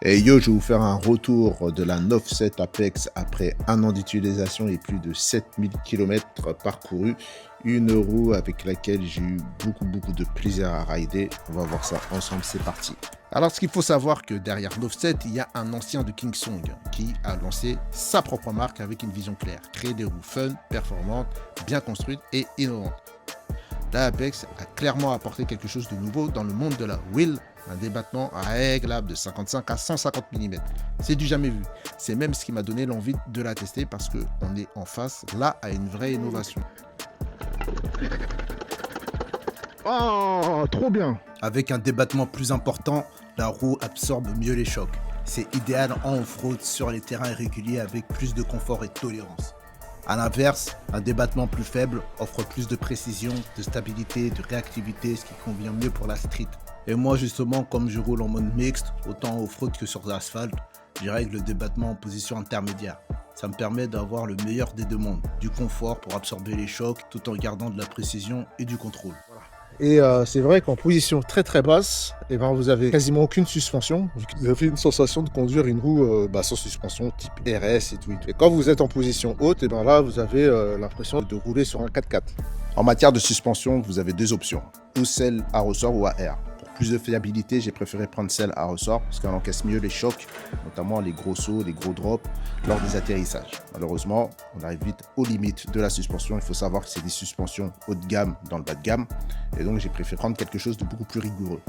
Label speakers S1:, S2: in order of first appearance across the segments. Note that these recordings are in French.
S1: Et yo, je vais vous faire un retour de la 9.7 Apex après un an d'utilisation et plus de 7000 km parcourus. Une roue avec laquelle j'ai eu beaucoup de plaisir à rider. On va voir ça ensemble, c'est parti. Alors, ce qu'il faut savoir que derrière 9.7, il y a un ancien de Kingsong qui a lancé sa propre marque avec une vision claire. Créer des roues fun, performantes, bien construites et innovantes. La Apex a clairement apporté quelque chose de nouveau dans le monde de la wheel, un débattement réglable de 55 à 150 mm. C'est du jamais vu. C'est même ce qui m'a donné l'envie de la tester parce qu'on est en face là à une vraie innovation.
S2: Oh, trop bien!
S3: Avec un débattement plus important, la roue absorbe mieux les chocs. C'est idéal en off-road sur les terrains irréguliers avec plus de confort et de tolérance. A l'inverse, un débattement plus faible offre plus de précision, de stabilité, de réactivité, ce qui convient mieux pour la street. Et moi justement, comme je roule en mode mixte, autant off-road que sur l'asphalte, je règle le débattement en position intermédiaire. Ça me permet d'avoir le meilleur des deux mondes, du confort pour absorber les chocs tout en gardant de la précision et du contrôle.
S2: Et c'est vrai qu'en position très basse, eh ben, vous avez quasiment aucune suspension. Vous avez une sensation de conduire une roue sans suspension type RS et tout. Et quand vous êtes en position haute, et ben là vous avez l'impression de rouler sur un 4x4.
S1: En matière de suspension, vous avez deux options, ou celle à ressort ou à air. Pour plus de fiabilité, j'ai préféré prendre celle à ressort parce qu'elle encaisse mieux les chocs, notamment les gros sauts, les gros drops lors des atterrissages. Malheureusement, on arrive vite aux limites de la suspension. Il faut savoir que c'est des suspensions haut de gamme dans le bas de gamme. Et donc, j'ai préféré prendre quelque chose de beaucoup plus rigoureux.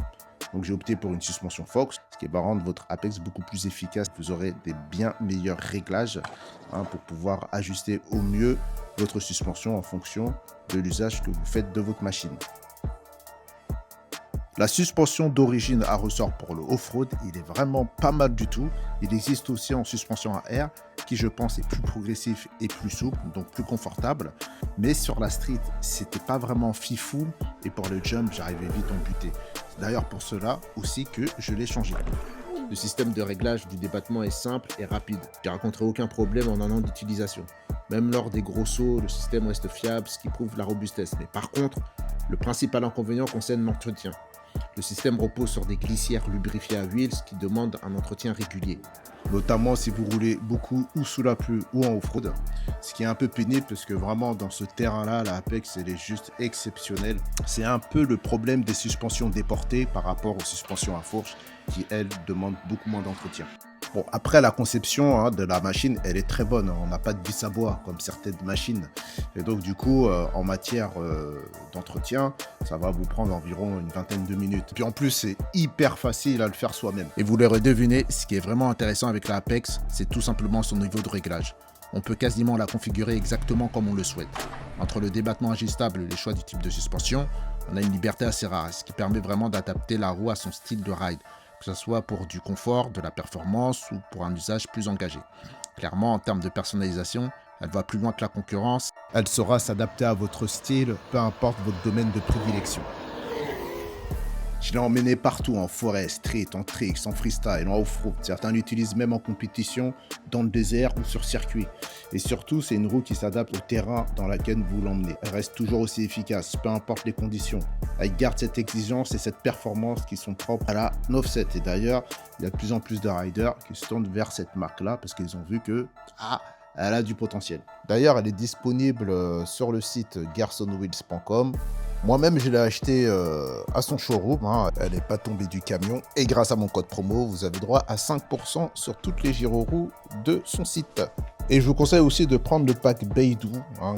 S1: Donc, j'ai opté pour une suspension Fox, ce qui va rendre votre Apex beaucoup plus efficace. Vous aurez des bien meilleurs réglages pour pouvoir ajuster au mieux votre suspension en fonction de l'usage que vous faites de votre machine. La suspension d'origine à ressort pour le off-road, il est vraiment pas mal du tout. Il existe aussi en suspension à air, qui je pense est plus progressif et plus souple, donc plus confortable. Mais sur la street, c'était pas vraiment fifou, et pour le jump, j'arrivais vite en buté. C'est d'ailleurs pour cela aussi que je l'ai changé. Le système de réglage du débattement est simple et rapide. J'ai rencontré aucun problème en un an d'utilisation. Même lors des gros sauts, le système reste fiable, ce qui prouve la robustesse. Mais par contre, le principal inconvénient concerne l'entretien. Le système repose sur des glissières lubrifiées à huile, ce qui demande un entretien régulier. Notamment si vous roulez beaucoup ou sous la pluie ou en off-road. Ce qui est un peu pénible parce que vraiment dans ce terrain-là, la Apex elle est juste exceptionnelle. C'est un peu le problème des suspensions déportées par rapport aux suspensions à fourche qui elles demandent beaucoup moins d'entretien. Bon, après la conception de la machine, elle est très bonne. On n'a pas de vis à bois comme certaines machines. Et donc du coup, en matière d'entretien, ça va vous prendre environ une vingtaine de minutes. Puis en plus, c'est hyper facile à le faire soi-même. Et vous l'aurez deviné, ce qui est vraiment intéressant avec la Apex, c'est tout simplement son niveau de réglage. On peut quasiment la configurer exactement comme on le souhaite. Entre le débattement ajustable et les choix du type de suspension, on a une liberté assez rare, ce qui permet vraiment d'adapter la roue à son style de ride, que ce soit pour du confort, de la performance ou pour un usage plus engagé. Clairement, en termes de personnalisation, elle va plus loin que la concurrence. Elle saura s'adapter à votre style, peu importe votre domaine de prédilection. Je l'ai emmené partout, en forêt, street, en tricks, en freestyle, en off-road. Certains l'utilisent même en compétition, dans le désert ou sur circuit. Et surtout, c'est une roue qui s'adapte au terrain dans lequel vous l'emmenez. Elle reste toujours aussi efficace, peu importe les conditions. Elle garde cette exigence et cette performance qui sont propres à la 9.7. Et d'ailleurs, il y a de plus en plus de riders qui se tournent vers cette marque-là parce qu'ils ont vu que elle a du potentiel. D'ailleurs, elle est disponible sur le site gersonwheels.com. Moi-même, je l'ai acheté à son showroom. Elle n'est pas tombée du camion. Et grâce à mon code promo, vous avez droit à 5% sur toutes les gyroroues de son site. Et je vous conseille aussi de prendre le pack Beidou,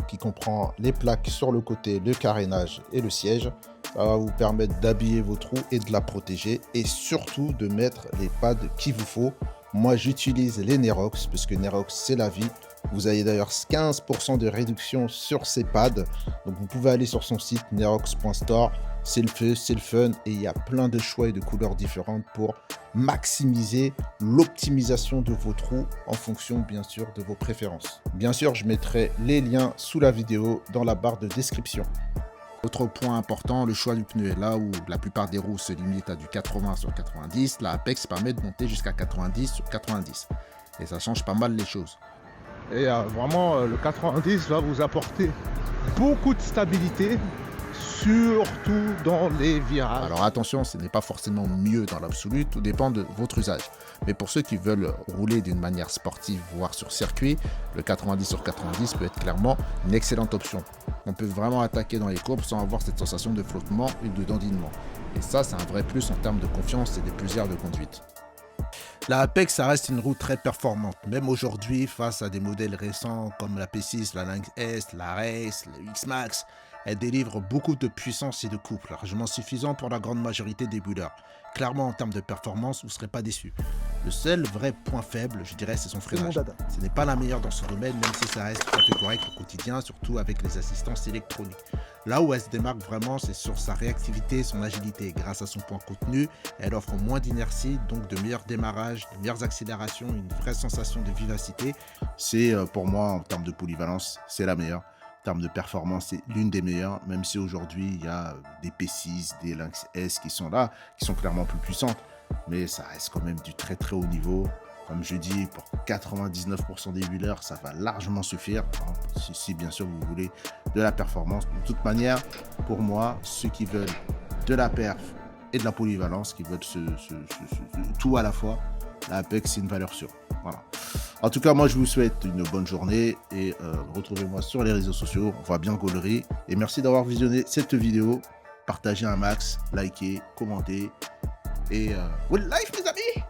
S1: qui comprend les plaques sur le côté, le carénage et le siège. Ça va vous permettre d'habiller votre roue et de la protéger. Et surtout de mettre les pads qu'il vous faut. Moi, j'utilise les Nerox parce que Nerox, c'est la vie. Vous avez d'ailleurs 15% de réduction sur ces pads. Donc, vous pouvez aller sur son site nerox.store. C'est le feu, c'est le fun et il y a plein de choix et de couleurs différentes pour maximiser l'optimisation de votre roue en fonction, bien sûr, de vos préférences. Bien sûr, je mettrai les liens sous la vidéo dans la barre de description. Autre point important, le choix du pneu. Là où la plupart des roues se limitent à du 80 sur 90, la Apex permet de monter jusqu'à 90 sur 90. Et ça change pas mal les choses.
S2: Et vraiment, le 90 va vous apporter beaucoup de stabilité surtout dans les virages.
S1: Alors attention, ce n'est pas forcément mieux dans l'absolu, tout dépend de votre usage. Mais pour ceux qui veulent rouler d'une manière sportive, voire sur circuit, le 90 sur 90 peut être clairement une excellente option. On peut vraiment attaquer dans les courbes sans avoir cette sensation de flottement et de dandinement. Et ça, c'est un vrai plus en termes de confiance et de plaisir de conduite.
S3: La Apex, ça reste une roue très performante, même aujourd'hui face à des modèles récents comme la P6, la Lynx S, la Race, la X-Max. Elle délivre beaucoup de puissance et de couple, largement suffisant pour la grande majorité des builders. Clairement, en termes de performance, vous ne serez pas déçus. Le seul vrai point faible, je dirais, c'est son freinage. Ce n'est pas la meilleure dans ce domaine, même si ça reste tout à fait correct au quotidien, surtout avec les assistances électroniques. Là où elle se démarque vraiment, c'est sur sa réactivité et son agilité. Grâce à son point contenu, elle offre moins d'inertie, donc de meilleurs démarrages, de meilleures accélérations, une vraie sensation de vivacité. C'est pour moi, en termes de polyvalence, c'est la meilleure. En termes de performance, c'est l'une des meilleures, même si aujourd'hui, il y a des P6, des Lynx S qui sont là, qui sont clairement plus puissantes. Mais ça reste quand même du très très haut niveau. Comme je dis, pour 99% des wheelers, ça va largement suffire, hein, si bien sûr vous voulez de la performance. De toute manière, pour moi, ceux qui veulent de la perf et de la polyvalence, qui veulent tout à la fois, la Apex, c'est une valeur sûre. Voilà. En tout cas, moi, je vous souhaite une bonne journée et retrouvez-moi sur les réseaux sociaux. On voit bien gaulerie. Et merci d'avoir visionné cette vidéo. Partagez un max, likez, commentez. Et well life, mes amis!